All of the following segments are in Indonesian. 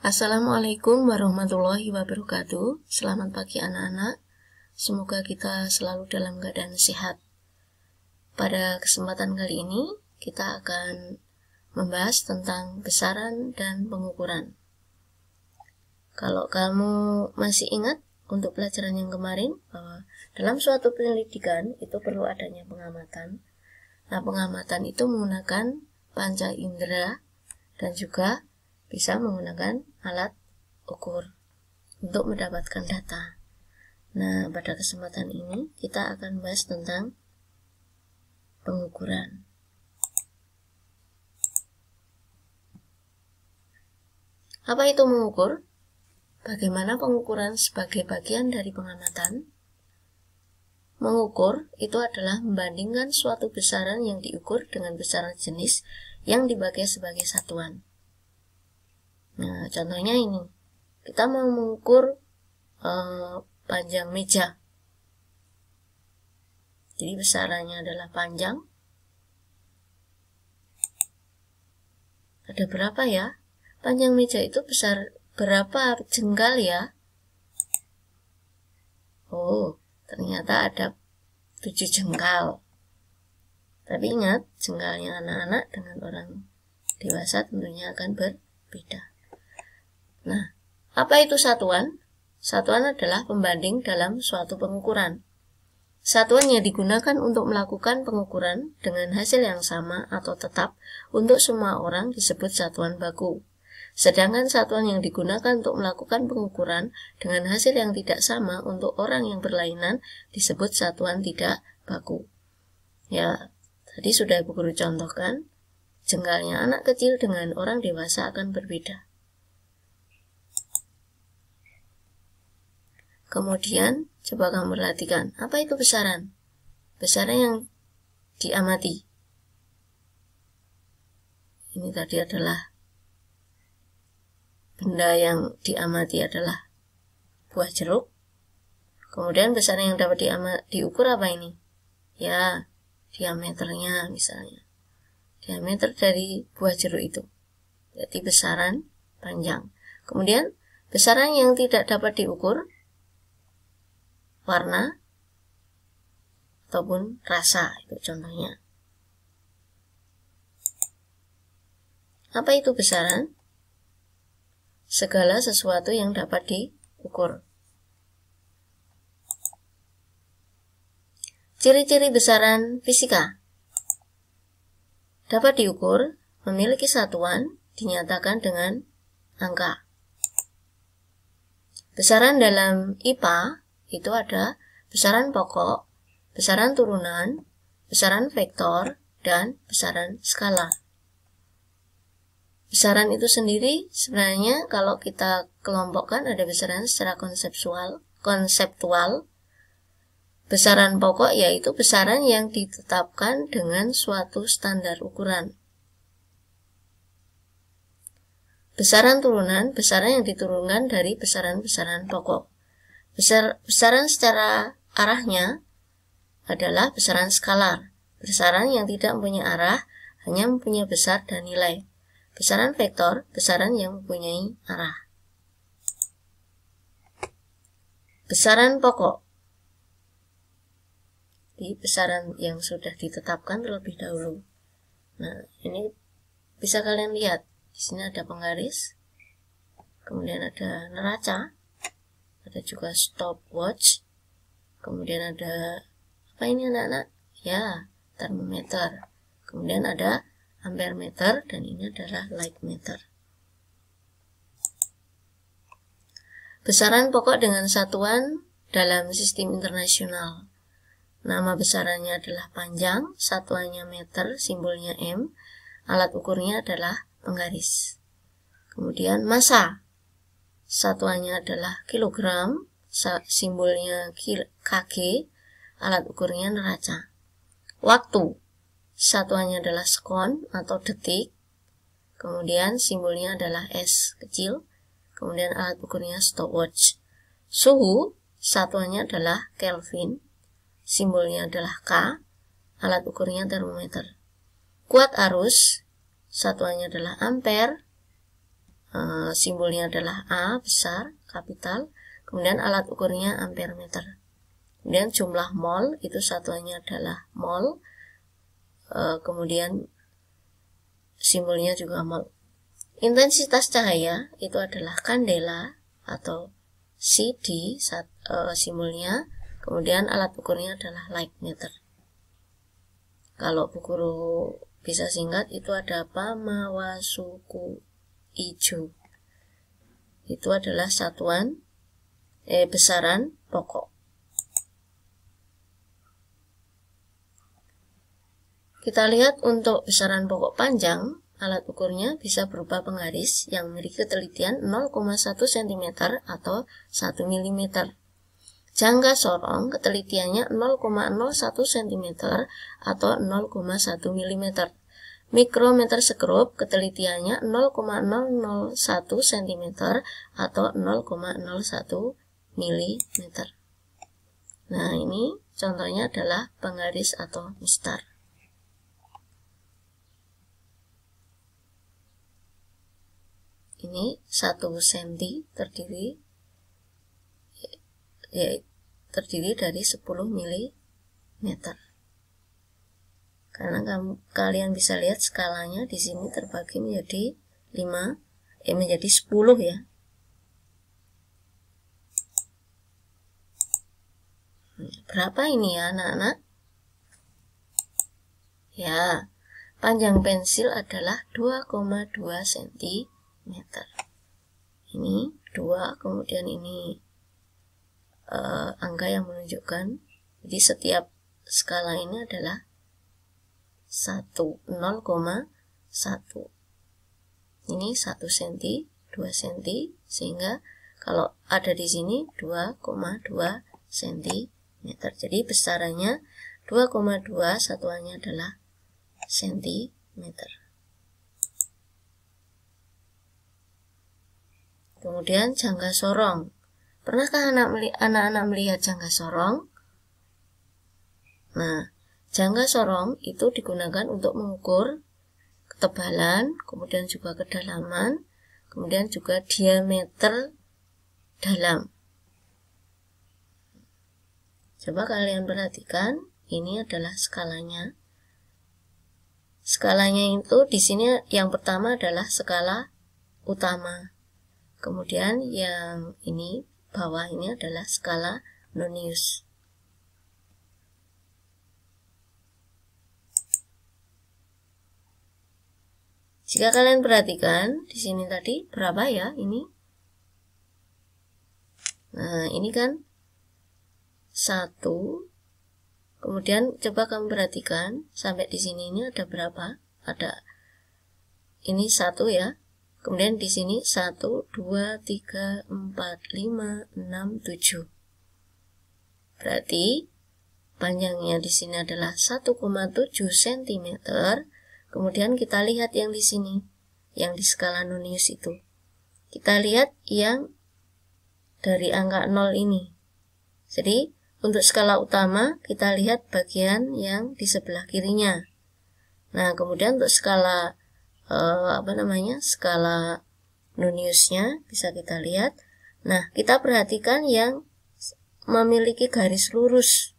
Assalamualaikum warahmatullahi wabarakatuh. Selamat pagi anak-anak. Semoga kita selalu dalam keadaan sehat. Pada kesempatan kali ini kita akan membahas tentang besaran dan pengukuran. Kalau kamu masih ingat untuk pelajaran yang kemarin bahwa dalam suatu pendidikan itu perlu adanya pengamatan. Nah, pengamatan itu menggunakan panca indera dan juga bisa menggunakan alat ukur untuk mendapatkan data. Nah, pada kesempatan ini kita akan bahas tentang pengukuran. Apa itu mengukur? Bagaimana pengukuran sebagai bagian dari pengamatan? Mengukur itu adalah membandingkan suatu besaran yang diukur dengan besaran jenis yang dibagi sebagai satuan. Nah, contohnya ini. Kita mau mengukur panjang meja. Jadi besarannya adalah panjang. Ada berapa ya? Panjang meja itu besar berapa jengkal ya? Oh, ternyata ada 7 jengkal. Tapi ingat, jengkalnya anak-anak dengan orang dewasa tentunya akan berbeda. Nah, apa itu satuan? Satuan adalah pembanding dalam suatu pengukuran. Satuan yang digunakan untuk melakukan pengukuran dengan hasil yang sama atau tetap untuk semua orang disebut satuan baku. Sedangkan satuan yang digunakan untuk melakukan pengukuran dengan hasil yang tidak sama untuk orang yang berlainan disebut satuan tidak baku. Ya, tadi sudah Ibu Guru contohkan, jengkalnya anak kecil dengan orang dewasa akan berbeda. Kemudian, coba kamu perhatikan, apa itu besaran? Besaran yang diamati. Ini tadi adalah benda yang diamati adalah buah jeruk. Kemudian besaran yang dapat diukur apa ini? Ya, diameternya misalnya. Diameter dari buah jeruk itu. Jadi besaran panjang. Kemudian, besaran yang tidak dapat diukur, warna ataupun rasa, itu contohnya. Apa itu besaran? Segala sesuatu yang dapat diukur. Ciri-ciri besaran fisika. Dapat diukur, memiliki satuan, dinyatakan dengan angka. Besaran dalam IPA itu ada besaran pokok, besaran turunan, besaran vektor, dan besaran skalar. Besaran itu sendiri sebenarnya kalau kita kelompokkan ada besaran secara konseptual. Besaran pokok yaitu besaran yang ditetapkan dengan suatu standar ukuran. Besaran turunan, besaran yang diturunkan dari besaran-besaran pokok. Besaran secara arahnya adalah besaran skalar. Besaran yang tidak mempunyai arah, hanya mempunyai besar dan nilai. Besaran vektor, besaran yang mempunyai arah. Besaran pokok. Di besaran yang sudah ditetapkan terlebih dahulu. Nah, ini bisa kalian lihat. Di sini ada penggaris. Kemudian ada neraca. Ada juga stopwatch. Kemudian ada, apa ini anak-anak? Ya, termometer. Kemudian ada ampere meter, dan ini adalah light meter. Besaran pokok dengan satuan dalam sistem internasional. Nama besarannya adalah panjang, satuannya meter, simbolnya M, alat ukurnya adalah penggaris. Kemudian massa. Satuannya adalah kilogram, simbolnya kg, alat ukurnya neraca. Waktu, satuannya adalah sekon atau detik, kemudian simbolnya adalah S kecil, kemudian alat ukurnya stopwatch. Suhu, satuannya adalah Kelvin, simbolnya adalah K, alat ukurnya termometer. Kuat arus, satuannya adalah ampere, simbolnya adalah A besar, kapital. Kemudian alat ukurnya ampere meter. Kemudian jumlah mol itu satuannya adalah mol. Kemudian simbolnya juga mol. Intensitas cahaya itu adalah kandela atau CD, simbolnya. Kemudian alat ukurnya adalah light meter. Kalau Bu Guru bisa singkat, itu ada Pamawasuku Ijo. Itu adalah satuan besaran pokok. Kita lihat untuk besaran pokok panjang, alat ukurnya bisa berupa penggaris yang memiliki ketelitian 0,1 cm atau 1 mm. Jangka sorong ketelitiannya 0,01 cm atau 0,1 mm. Mikrometer sekrup ketelitiannya 0,001 cm atau 0,01 mm. Nah, ini contohnya adalah penggaris atau mistar. Ini 1 cm terdiri dari 10 mm. Karena kalian bisa lihat skalanya di sini terbagi menjadi 10 ya. Berapa ini ya anak-anak? Ya, panjang pensil adalah 2,2 cm. Ini 2, kemudian ini angka yang menunjukkan. Jadi setiap skala ini adalah 0,1. Ini 1 cm, 2 cm, sehingga kalau ada di sini 2,2 cm. Jadi besarannya 2,2, satuannya adalah cm. Kemudian jangka sorong. Pernahkah anak-anak melihat jangka sorong? Nah, jangka sorong itu digunakan untuk mengukur ketebalan, kemudian juga kedalaman, kemudian juga diameter dalam. Coba kalian perhatikan, ini adalah skalanya. Skalanya itu di sini yang pertama adalah skala utama. Kemudian yang ini bawah ini adalah skala Nonius. Jika kalian perhatikan di sini tadi berapa ya ini? Nah, ini kan 1. Kemudian coba kamu perhatikan sampai di sini ini ada berapa? Ada ini 1 ya. Kemudian di sini 1, 2, 3, 4, 5, 6, 7. Berarti panjangnya di sini adalah 1,7 cm. Kemudian kita lihat yang di sini, yang di skala Nonius itu. Kita lihat yang dari angka 0 ini. Jadi untuk skala utama kita lihat bagian yang di sebelah kirinya. Nah, kemudian untuk skala skala Noniusnya bisa kita lihat. Nah, kita perhatikan yang memiliki garis lurus.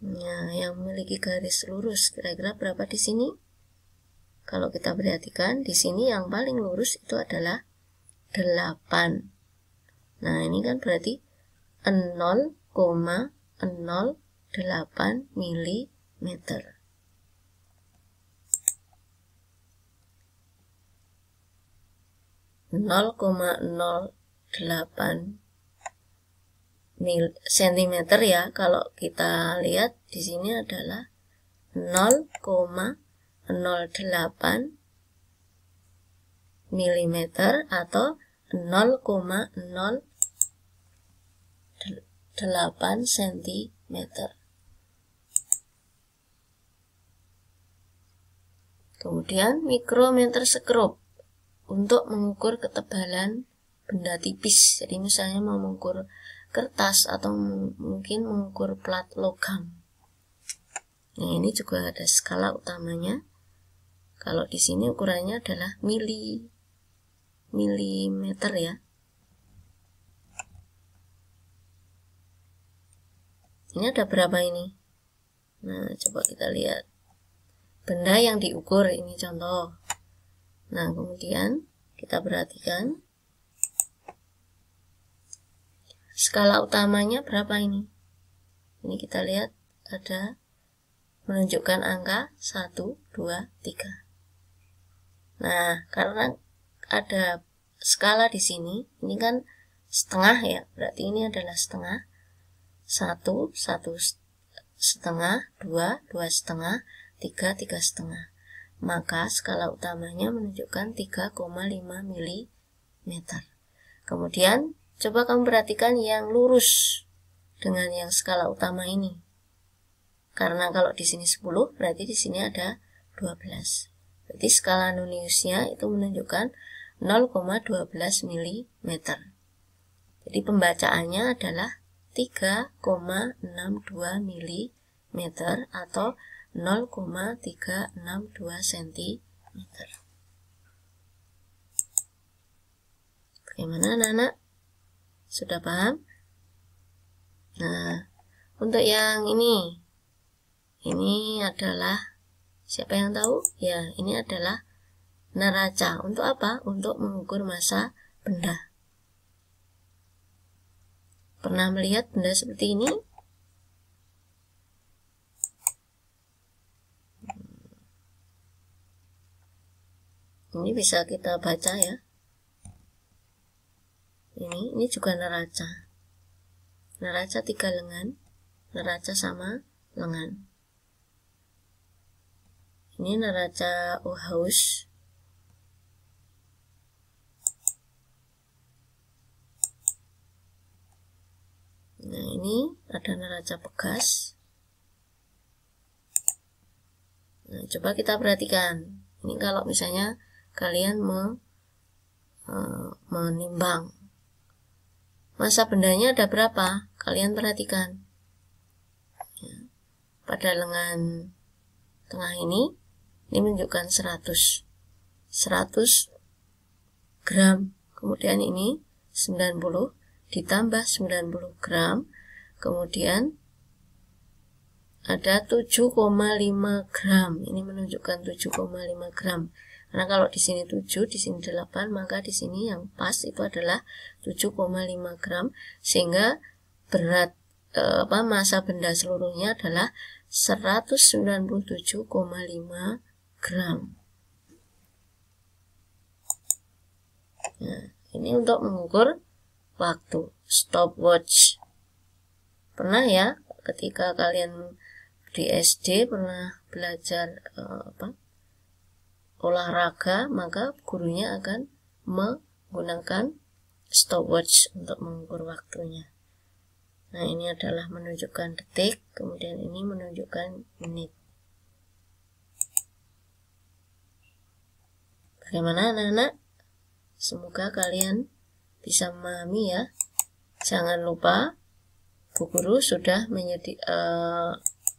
Nah, yang memiliki garis lurus kira-kira berapa di sini? Kalau kita perhatikan di sini yang paling lurus itu adalah 8. Nah, ini kan berarti 0,08 mm. cm ya. Kalau kita lihat di sini adalah 0,08 mm atau 0,08 cm. Kemudian mikrometer sekrup untuk mengukur ketebalan benda tipis. Jadi misalnya mau mengukur kertas atau mungkin mengukur plat logam. Nah, ini juga ada skala utamanya. Kalau di sini ukurannya adalah mm ya. Ini ada berapa ini? Nah, coba kita lihat. Benda yang diukur, ini contoh. Nah, kemudian kita perhatikan. Skala utamanya berapa ini? Ini kita lihat ada menunjukkan angka 1, 2, 3. Nah, karena ada skala di sini, ini kan setengah ya, berarti ini adalah setengah. 1, 1 setengah, 2, 2 setengah, 3, 3 setengah. Maka skala utamanya menunjukkan 3,5 mm. Kemudian coba kamu perhatikan yang lurus dengan yang skala utama ini. Karena kalau di sini 10, berarti di sini ada 12. Berarti skala Noniusnya itu menunjukkan 0,12 mm. Jadi pembacaannya adalah 3,62 mm atau 0,362 cm. Bagaimana anak-anak? Sudah paham? Nah, untuk yang ini adalah, siapa yang tahu? Ya, ini adalah neraca. Untuk apa? Untuk mengukur massa benda. Pernah melihat benda seperti ini? Ini bisa kita baca ya. Ini juga neraca. Neraca 3 lengan, neraca sama lengan. Ini neraca Ohaus. Nah, ini ada neraca Pegas. Nah, coba kita perhatikan. Ini kalau misalnya kalian menimbang massa bendanya ada berapa, kalian perhatikan ya. Pada lengan tengah ini menunjukkan 100 gram, kemudian ini 90 ditambah 90 gram, kemudian ada 7,5 gram. Ini menunjukkan 7,5 gram. Karena kalau di sini 7, di sini 8, maka di sini yang pas itu adalah 7,5 gram, sehingga berat massa benda seluruhnya adalah 197,5 gram. Nah, ini untuk mengukur waktu, stopwatch. Pernah ya, ketika kalian di SD pernah belajar olahraga, maka gurunya akan menggunakan stopwatch untuk mengukur waktunya. Nah, ini adalah menunjukkan detik, kemudian ini menunjukkan menit. Bagaimana anak-anak? Semoga kalian bisa memahami ya. Jangan lupa Bu Guru sudah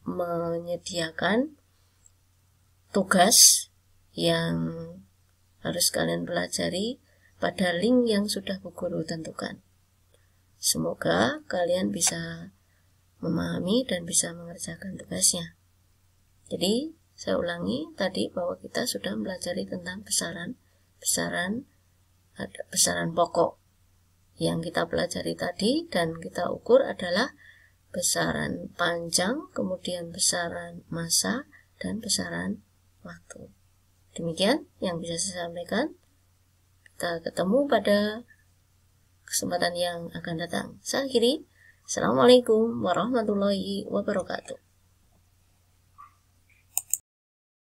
menyediakan tugas yang harus kalian pelajari pada link yang sudah Bu Guru tentukan. Semoga kalian bisa memahami dan bisa mengerjakan tugasnya. Jadi, saya ulangi tadi bahwa kita sudah mempelajari tentang besaran pokok. Yang kita pelajari tadi dan kita ukur adalah besaran panjang, kemudian besaran massa, dan besaran waktu. Demikian yang bisa saya sampaikan. Kita ketemu pada kesempatan yang akan datang. Saya akhiri. Assalamualaikum warahmatullahi wabarakatuh.